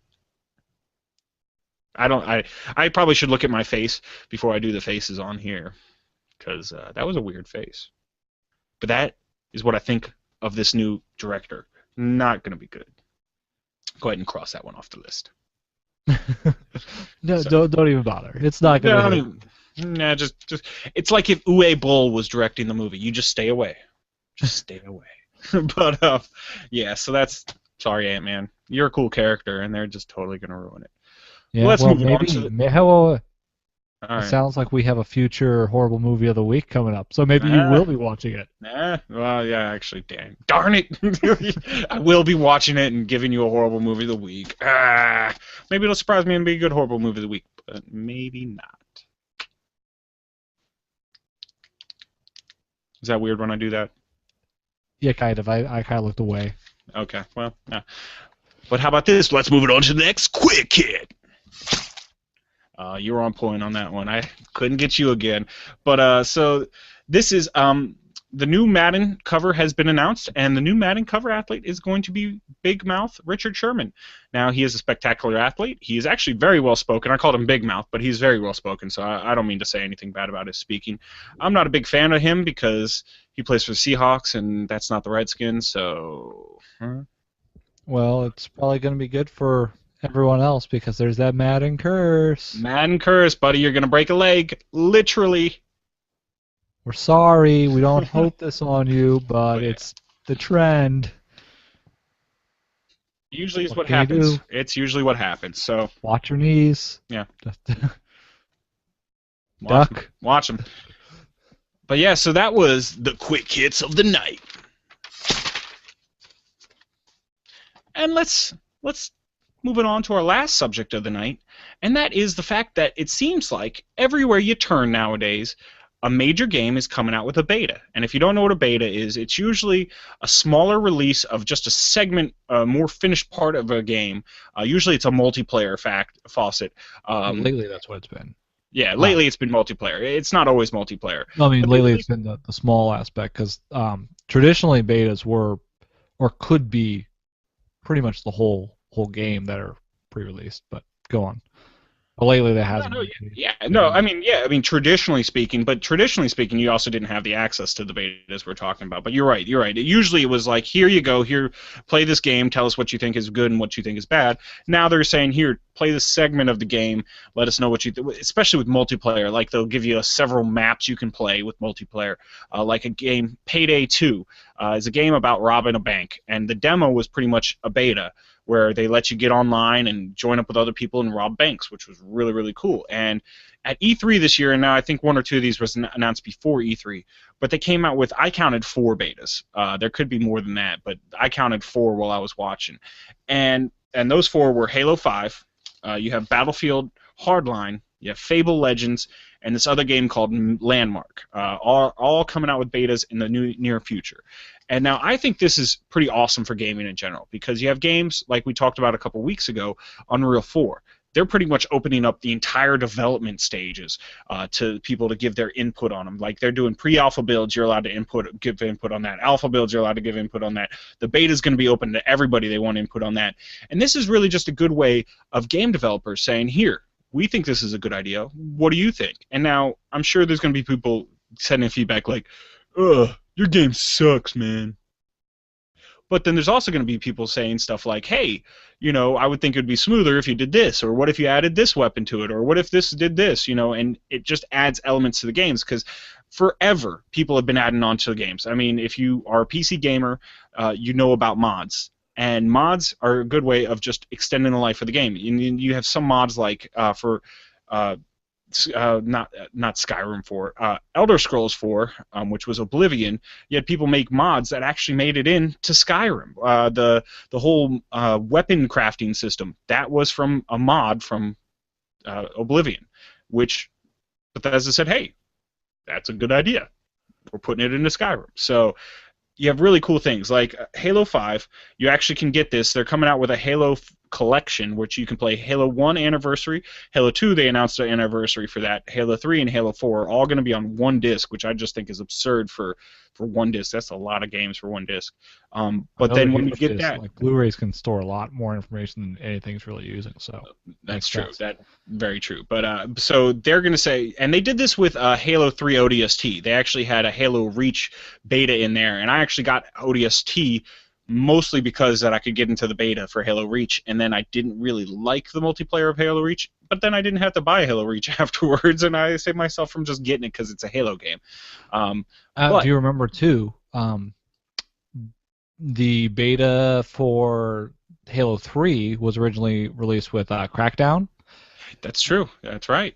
[SPEAKER 2] I probably should look at my face before I do the faces on here, because that was a weird face. But that is what I think of this new director. Not going to be good. Go ahead and cross that one off the list.
[SPEAKER 1] No, don't even bother. It's not gonna.
[SPEAKER 2] Nah, just it's like if Uwe Boll was directing the movie. You just stay away. Just stay away. But yeah. So that's sorry, Ant-Man. You're a cool character, and they're just totally gonna ruin it.
[SPEAKER 1] Yeah,
[SPEAKER 2] Let's
[SPEAKER 1] well,
[SPEAKER 2] move on to
[SPEAKER 1] All
[SPEAKER 2] All right.
[SPEAKER 1] It sounds like we have a future horrible movie of the week coming up, so maybe you will be watching it.
[SPEAKER 2] Well, yeah, actually, darn it. I will be watching it and giving you a horrible movie of the week. Maybe it'll surprise me and be a good horrible movie of the week, but maybe not. Is that weird when I do that?
[SPEAKER 1] Yeah, kind of. I kind of looked away.
[SPEAKER 2] Okay, well, yeah. But how about this? Let's move it on to the next quick hit. You were on point on that one. I couldn't get you again. But so this is the new Madden cover has been announced, and the new Madden cover athlete is going to be Big Mouth Richard Sherman. Now, he is a spectacular athlete. He is actually very well spoken. I called him Big Mouth, but he's very well spoken, so I don't mean to say anything bad about his speaking. I'm not a big fan of him because he plays for the Seahawks, and that's not the Redskins, so.
[SPEAKER 1] Well, it's probably going to be good for everyone else because there's that Madden curse.
[SPEAKER 2] Madden curse, buddy. You're gonna break a leg, literally.
[SPEAKER 1] We're sorry. We don't hope this on you, but
[SPEAKER 2] But yeah,
[SPEAKER 1] it's the trend.
[SPEAKER 2] usually is
[SPEAKER 1] What
[SPEAKER 2] what
[SPEAKER 1] can you
[SPEAKER 2] happens.
[SPEAKER 1] do?
[SPEAKER 2] It's usually what happens. So
[SPEAKER 1] Watch your knees.
[SPEAKER 2] yeah,
[SPEAKER 1] Duck.
[SPEAKER 2] watch them. But yeah, so that was the quick hits of the night. And let's move it on to our last subject of the night, and that is the fact that it seems like everywhere you turn nowadays, a major game is coming out with a beta. And if you don't know what a beta is, it's usually a smaller release of just a segment, a more finished part of a game. Usually it's a multiplayer faucet.
[SPEAKER 1] Lately, that's what it's been.
[SPEAKER 2] Yeah, lately it's been multiplayer. It's not always multiplayer.
[SPEAKER 1] I mean,
[SPEAKER 2] But
[SPEAKER 1] lately it's been the small aspect because traditionally betas were or could be pretty much the whole game that are pre-released. But go on. But lately there hasn't been.
[SPEAKER 2] I mean, traditionally speaking, you also didn't have the access to the betas we're talking about. But you're right. Usually it was like, here you go, here, play this game, tell us what you think is good and what you think is bad. Now they're saying, here, play this segment of the game, let us know what you think, especially with multiplayer. Like, they'll give you several maps you can play with multiplayer. Like a game, Payday 2 is a game about robbing a bank, and the demo was pretty much a beta, where they let you get online and join up with other people and rob banks, which was really, really cool. And at E3 this year, and now I think one or two of these was announced before E3, but they came out with, I counted 4 betas. There could be more than that, but I counted 4 while I was watching. And those 4 were Halo 5, you have Battlefield Hardline, you have Fable Legends, and this other game called Landmark, all coming out with betas in the near future. And now I think this is pretty awesome for gaming in general, because you have games like we talked about a couple weeks ago, Unreal 4. They're pretty much opening up the entire development stages to people to give their input on them. Like, they're doing pre-alpha builds, you're allowed to give input on that. Alpha builds, you're allowed to give input on that. The beta is going to be open to everybody. They want input on that. And this is really just a good way of game developers saying, here, we think this is a good idea. What do you think? And now I'm sure there's going to be people sending feedback like, ugh, your game sucks, man. But then there's also going to be people saying stuff like, hey, I would think it would be smoother if you did this, or what if you added this weapon to it, or what if this did this, and it just adds elements to the games, because forever people have been adding on to the games. I mean, if you are a PC gamer, you know about mods. And mods are a good way of just extending the life of the game. You have some mods like for not Skyrim 4, Elder Scrolls 4, which was Oblivion. You had people make mods that actually made it into Skyrim. The whole weapon crafting system, that was from a mod from Oblivion, which Bethesda said, hey, that's a good idea. We're putting it into Skyrim. So you have really cool things like Halo 5. You actually can get this. They're coming out with a Halo collection, which you can play Halo 1 Anniversary. Halo 2, they announced an anniversary for that. Halo 3 and Halo 4 are all going to be on one disc, which I just think is absurd for one disc. That's a lot of games for one disc. But then when you get that,
[SPEAKER 1] like, Blu-rays can store a lot more information than anything's really using. So
[SPEAKER 2] that's true. That's very true. But so they're going to say, and they did this with Halo 3 ODST. They actually had a Halo Reach beta in there, and I actually got ODST mostly because that I could get into the beta for Halo Reach, and then I didn't really like the multiplayer of Halo Reach, but then I didn't have to buy Halo Reach afterwards, and I saved myself from just getting it because it's a Halo game.
[SPEAKER 1] Do you remember, too, the beta for Halo 3 was originally released with Crackdown?
[SPEAKER 2] That's true. That's right.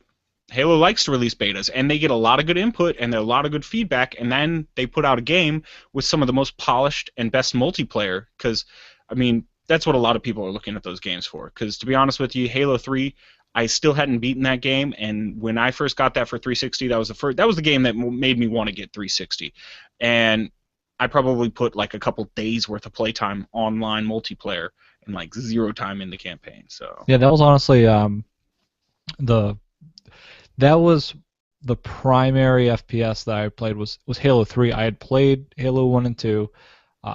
[SPEAKER 2] Halo likes to release betas, and they get a lot of good input and a lot of good feedback, and then they put out a game with some of the most polished and best multiplayer, because, I mean, that's what a lot of people are looking at those games for. Because, to be honest with you, Halo 3, I still hadn't beaten that game, and when I first got that for 360, that was the game that made me want to get 360. And I probably put like a couple days worth of playtime online multiplayer and like 0 time in the campaign. So
[SPEAKER 1] yeah, that was honestly that was the primary FPS that I played was Halo 3. I had played Halo 1 and 2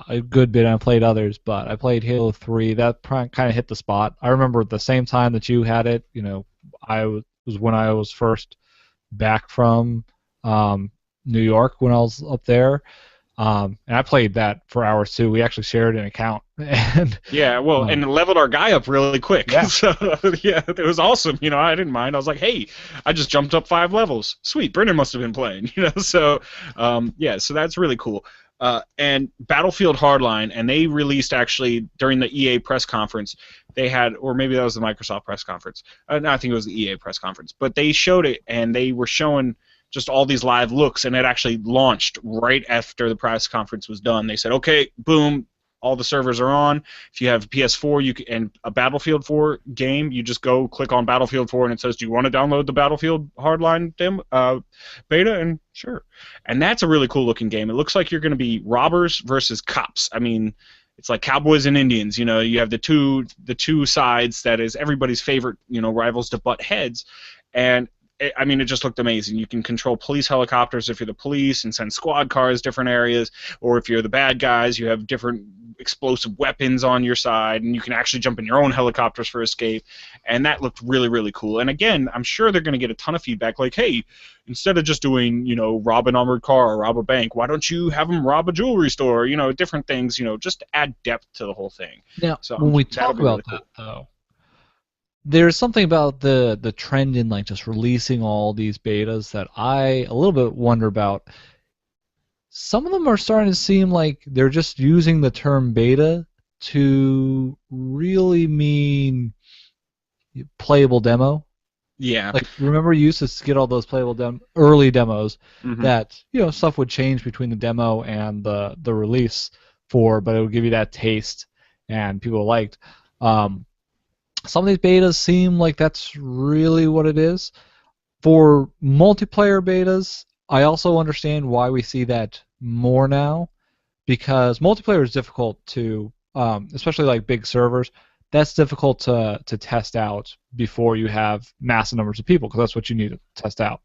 [SPEAKER 1] a good bit, and I played others, but I played Halo 3. That kind of hit the spot. I remember at the same time that you had it, I was when I was first back from New York when I was up there. And I played that for hours too. We actually shared an account, and
[SPEAKER 2] Yeah, well,
[SPEAKER 1] um,
[SPEAKER 2] and leveled our guy up really quick.
[SPEAKER 1] yeah,
[SPEAKER 2] So yeah, it was awesome. I didn't mind. I was like, hey, I just jumped up 5 levels. Sweet, Brendan must have been playing. So yeah, so that's really cool. And Battlefield Hardline, and they released actually during the EA press conference. They had, or maybe that was the Microsoft press conference. No, I think it was the EA press conference. But they showed it, and they were showing just all these live looks, and it actually launched right after the press conference was done. They said, okay, boom, all the servers are on. If you have PS4 and a Battlefield 4 game, you just go click on Battlefield 4 and it says, do you want to download the Battlefield Hardline beta? And sure. And that's a really cool looking game. It looks like you're going to be robbers versus cops. I mean, it's like cowboys and Indians. You have the two sides that is everybody's favorite, rivals to butt heads. And I mean, it just looked amazing. You can control police helicopters if you're the police and send squad cars different areas, or if you're the bad guys, you have different explosive weapons on your side, and you can actually jump in your own helicopters for escape. And that looked really, really cool. And again, I'm sure they're going to get a ton of feedback like, hey, instead of just doing, rob an armored car or rob a bank, why don't you have them rob a jewelry store? Different things, just to add depth to the whole thing.
[SPEAKER 1] now
[SPEAKER 2] So
[SPEAKER 1] when we
[SPEAKER 2] that'll
[SPEAKER 1] talk
[SPEAKER 2] be really
[SPEAKER 1] about
[SPEAKER 2] cool.
[SPEAKER 1] that though, there's something about the trend in like just releasing all these betas that I a little bit wonder about. Some of them are starting to seem like they're just using the term beta to really mean playable demo.
[SPEAKER 2] Yeah.
[SPEAKER 1] Like, remember you used to get all those playable early demos
[SPEAKER 2] Hmm.
[SPEAKER 1] that, stuff would change between the demo and the release but it would give you that taste and people liked. Um, some of these betas seem like that's really what it is. For multiplayer betas, I also understand why we see that more now, because multiplayer is difficult to, especially like big servers. That's difficult to test out before you have massive numbers of people, because that's what you need to test out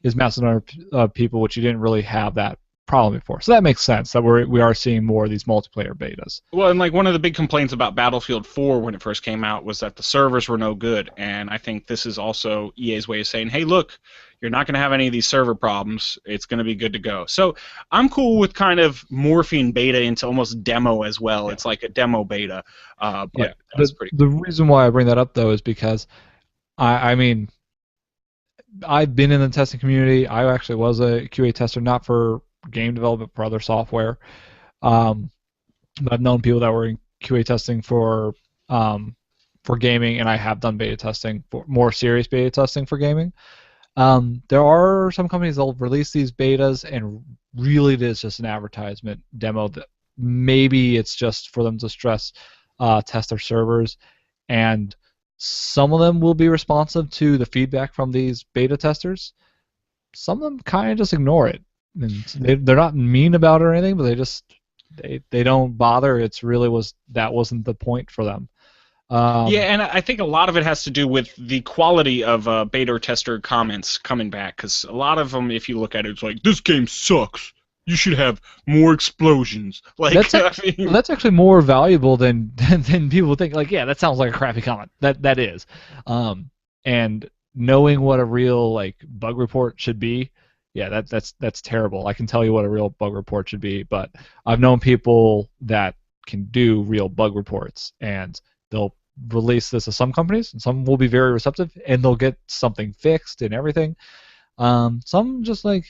[SPEAKER 1] is massive number of people, which you didn't really have that problem before. So that makes sense that we are seeing more of these multiplayer betas.
[SPEAKER 2] Well, and like one of the big complaints about Battlefield 4 when it first came out was that the servers were no good, and I think this is also EA's way of saying, hey, look, you're not going to have any of these server problems. It's going to be good to go. So I'm cool with kind of morphing beta into almost demo as well.
[SPEAKER 1] Yeah.
[SPEAKER 2] It's like a demo beta, but
[SPEAKER 1] Yeah.
[SPEAKER 2] that's pretty
[SPEAKER 1] The reason why I bring that up though is because I mean I've been in the testing community. I actually was a QA tester, not for game development, for other software. Um, but I've known people that were in QA testing for gaming, and I have done beta testing, for more serious beta testing for gaming. There are some companies that'll release these betas, and really it is just an advertisement demo. That maybe it's just for them to test their servers, and some of them will be responsive to the feedback from these beta testers. Some of them kind of just ignore it, and they're not mean about it or anything, but they don't bother. That wasn't the point for them.
[SPEAKER 2] Yeah, and I think a lot of it has to do with the quality of beta tester comments coming back, because a lot of them, if you look at it, it's like, this game sucks. You should have more explosions. Like,
[SPEAKER 1] That's actually more valuable than people think. Like, yeah, that sounds like a crappy comment. That is, and knowing what a real like bug report should be, yeah, that's terrible. I can tell you what a real bug report should be, but I've known people that can do real bug reports, and they'll release this to some companies, and some will be very receptive, and they'll get something fixed and everything. Some just like,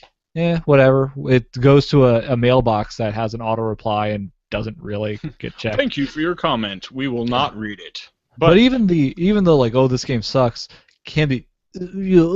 [SPEAKER 1] whatever. It goes to a mailbox that has an auto reply and doesn't really get checked.
[SPEAKER 2] Thank you for your comment. We will not read it.
[SPEAKER 1] But even though like, oh, this game sucks, can be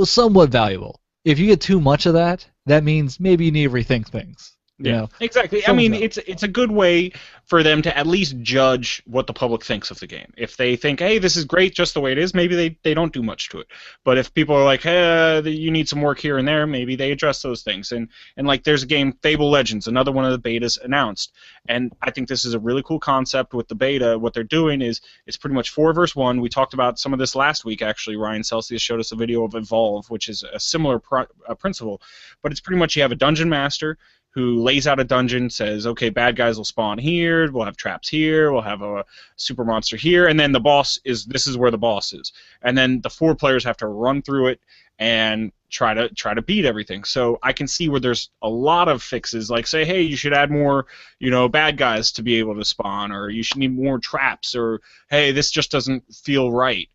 [SPEAKER 1] somewhat valuable. If you get too much of that, that means maybe you need to rethink things.
[SPEAKER 2] Yeah, exactly. I mean, it's a good way for them to at least judge what the public thinks of the game. If they think, hey, this is great just the way it is, maybe they don't do much to it. But if people are like, hey, you need some work here and there, maybe they address those things. And like, there's a game, Fable Legends, another one of the betas announced. And I think this is a really cool concept with the beta. What they're doing is it's pretty much 4 versus 1. We talked about some of this last week, actually. Ryan Celsius showed us a video of Evolve, which is a similar principle. But it's pretty much you have a dungeon master who lays out a dungeon, says, okay, bad guys will spawn here, we'll have traps here, we'll have a super monster here, and then this is where the boss is. And then the 4 players have to run through it and try to beat everything. So I can see where there's a lot of fixes, like say, hey, you should add more, bad guys to be able to spawn, or you should need more traps, or hey, this just doesn't feel right.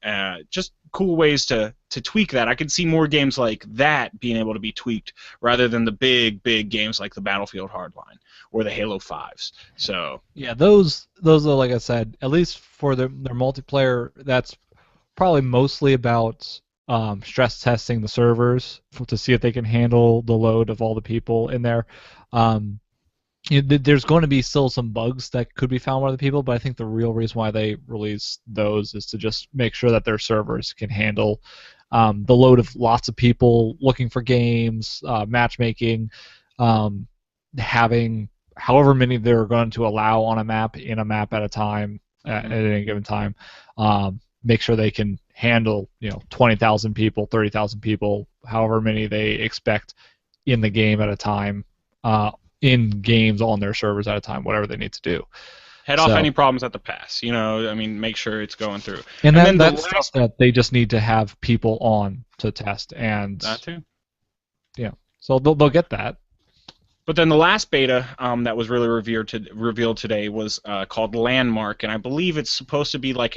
[SPEAKER 2] Just cool ways to tweak that. I could see more games like that being able to be tweaked rather than the big games like the Battlefield Hardline or the Halo 5s. So
[SPEAKER 1] yeah, those are, like I said, at least for their multiplayer, that's probably mostly about stress testing the servers to see if they can handle the load of all the people in there. There's going to be still some bugs that could be found by the people, but I think the real reason why they release those is to just make sure that their servers can handle the load of lots of people looking for games, matchmaking, having however many they're going to allow on a map in a map at a time at any given time. Make sure they can handle 20,000 people, 30,000 people, however many they expect in the game at a time, in games on their servers at a time, whatever they need to do.
[SPEAKER 2] Head off any problems at the pass. Make sure it's going through.
[SPEAKER 1] And then that's stuff that they just need to have people on to test, and
[SPEAKER 2] that too.
[SPEAKER 1] Yeah, so they'll get that.
[SPEAKER 2] But then the last beta that was really revealed today was called Landmark, and I believe it's supposed to be like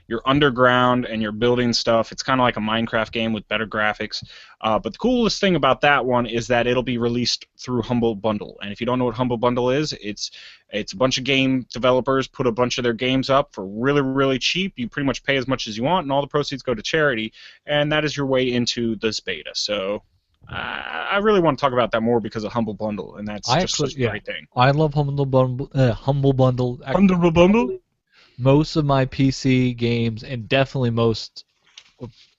[SPEAKER 2] you're underground and you're building stuff. It's kind of like a Minecraft game with better graphics. But the coolest thing about that one is that it'll be released through Humble Bundle. And if you don't know what Humble Bundle is, it's a bunch of game developers put a bunch of their games up for really, really cheap. You pretty much pay as much as you want, and all the proceeds go to charity. And that is your way into this beta. So I really want to talk about that more because of Humble Bundle, and that's just such a great thing.
[SPEAKER 1] I love Humble Bundle. Humble Bundle.
[SPEAKER 2] Humble Bundle.
[SPEAKER 1] Most of my PC games, and definitely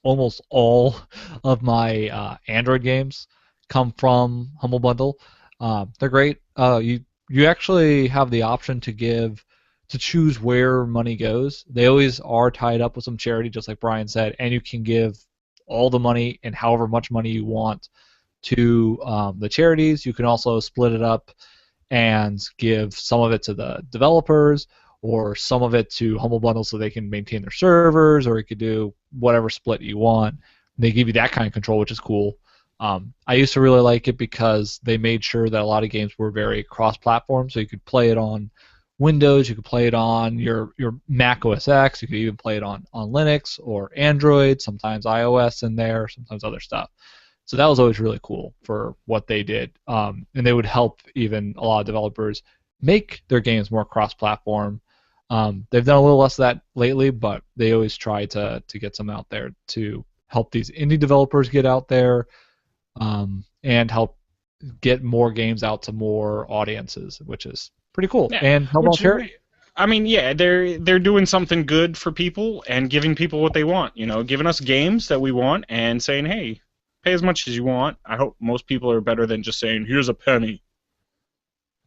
[SPEAKER 1] almost all of my Android games, come from Humble Bundle. They're great. You actually have the option to choose where money goes. They always are tied up with some charity, just like Brian said, and you can give all the money and however much money you want to the charities. You can also split it up and give some of it to the developers or some of it to Humble Bundle so they can maintain their servers, or you could do whatever split you want. They give you that kind of control, which is cool. I used to really like it because they made sure that a lot of games were very cross-platform, so you could play it on Windows, you could play it on your Mac OS X, you could even play it on Linux or Android, sometimes iOS in there, sometimes other stuff. So that was always really cool for what they did. And they would help even a lot of developers make their games more cross-platform. They've done a little less of that lately, but they always try to get some out there to help these indie developers get out there and help get more games out to more audiences, which is pretty cool.
[SPEAKER 2] Yeah,
[SPEAKER 1] and help out charity.
[SPEAKER 2] I mean, yeah, they're doing something good for people and giving people what they want. Giving us games that we want and saying, hey, pay as much as you want. I hope most people are better than just saying, here's a penny.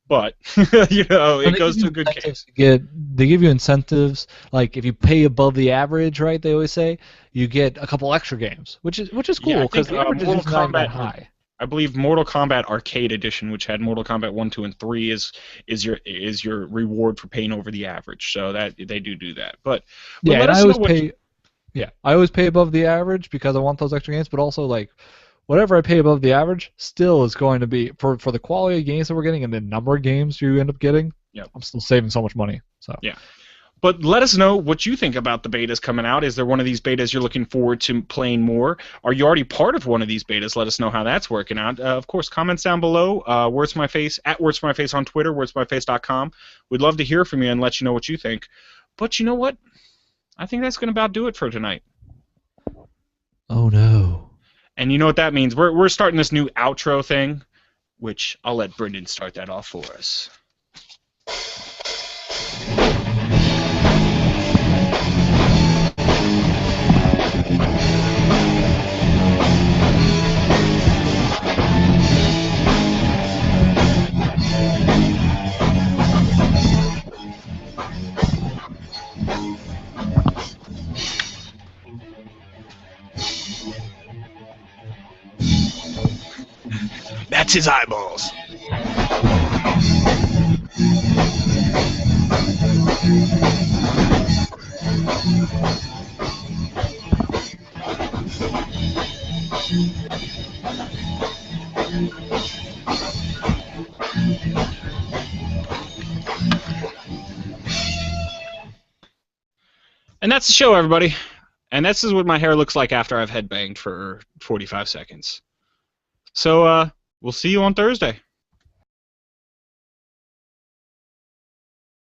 [SPEAKER 2] But it goes to a good case.
[SPEAKER 1] They give you incentives, like if you pay above the average, right? They always say you get a couple extra games, which is cool because the average is not that high.
[SPEAKER 2] I believe Mortal Kombat Arcade Edition, which had Mortal Kombat 1, 2, and 3, is your reward for paying over the average. So that they do that. But
[SPEAKER 1] yeah, I always pay above the average because I want those extra games. But also, like, whatever I pay above the average still is going to be for the quality of games that we're getting and the number of games you end up getting.
[SPEAKER 2] Yeah,
[SPEAKER 1] I'm still saving so much money. So
[SPEAKER 2] yeah. But let us know what you think about the betas coming out. Is there one of these betas you're looking forward to playing more? Are you already part of one of these betas? Let us know how that's working out. Of course, comments down below. Words to My Face, at Words to My Face on Twitter, wordstomyface.com. We'd love to hear from you and let you know what you think. But you know what? I think that's going to about do it for tonight.
[SPEAKER 1] Oh, no.
[SPEAKER 2] And you know what that means. We're starting this new outro thing, which I'll let Brendan start that off for us. That's his eyeballs. And that's the show, everybody. And this is what my hair looks like after I've headbanged for 45 seconds. So we'll see you on Thursday.